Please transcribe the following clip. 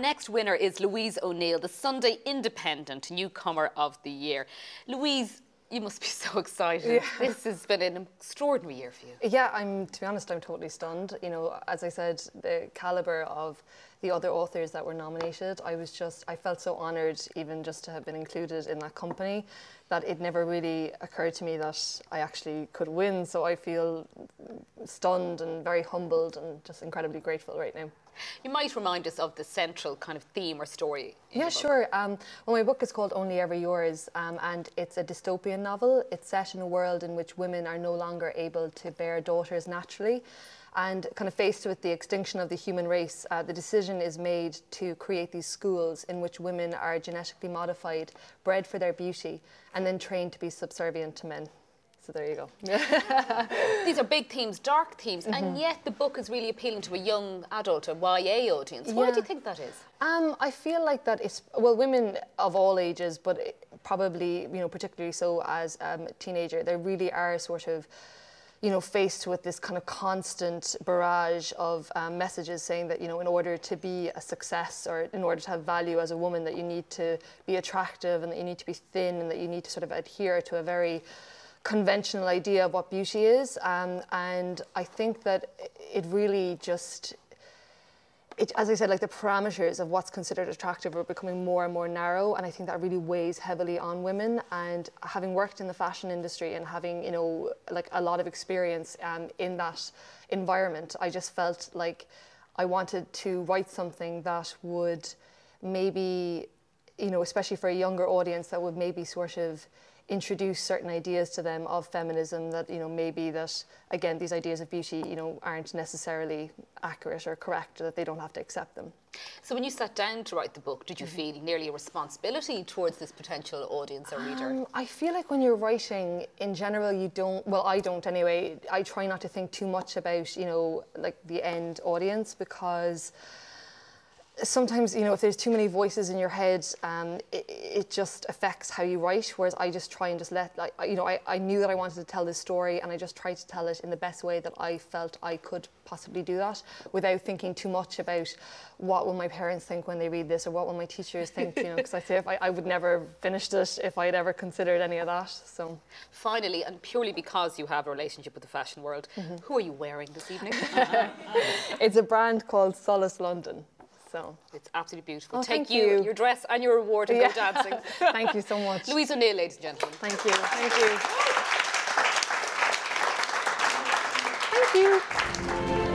next winner is Louise O'Neill, the Sunday Independent Newcomer of the Year. Louise, you must be so excited. Yeah. This has been an extraordinary year for you. Yeah, to be honest, I'm totally stunned. You know, as I said, the calibre of the other authors that were nominated, I felt so honoured even just to have been included in that company, that it never really occurred to me that I actually could win. So I feel stunned and very humbled and just incredibly grateful right now. You might remind us of the central kind of theme or story. Yeah, sure. Well, my book is called Only Ever Yours, and it's a dystopian novel. It's set in a world in which women are no longer able to bear daughters naturally. And kind of faced with the extinction of the human race, the decision is made to create these schools in which women are genetically modified, bred for their beauty, and then trained to be subservient to men. So there you go. These are big themes, dark themes, and yet the book is really appealing to a young adult, a YA audience. Why do you think that is? I feel like that it's, well, women of all ages, but probably, you know, particularly so as a teenager, they really are sort of, you know, faced with this kind of constant barrage of messages saying that, you know, in order to be a success or in order to have value as a woman, that you need to be attractive and that you need to be thin and that you need to sort of adhere to a very conventional idea of what beauty is. And I think that it really just, as I said, like the parameters of what's considered attractive are becoming more and more narrow, and I think that really weighs heavily on women. And having worked in the fashion industry and having, you know, like a lot of experience in that environment, I just felt like I wanted to write something that would maybe, you know, especially for a younger audience, that would maybe sort of introduce certain ideas to them of feminism, that, you know, maybe that, again, these ideas of beauty, you know, aren't necessarily accurate or correct, or that they don't have to accept them. So when you sat down to write the book, did you feel nearly a responsibility towards this potential audience or reader? I feel like when you're writing, in general, you don't, well, I don't anyway, I try not to think too much about, you know, like the end audience, because sometimes, you know, if there's too many voices in your head, it just affects how you write, whereas I just try and just let, like, you know, I knew that I wanted to tell this story, and I just tried to tell it in the best way that I felt I could possibly do that, without thinking too much about what will my parents think when they read this, or what will my teachers think, you know, because I say I would never have finished it if I'd ever considered any of that. So finally, and purely because you have a relationship with the fashion world, who are you wearing this evening? It's a brand called Solace London. So it's absolutely beautiful. Oh, Take you, your dress and your reward, and go dancing. Thank you so much. Louise O'Neill, ladies and gentlemen. Thank you. Thank you. Thank you.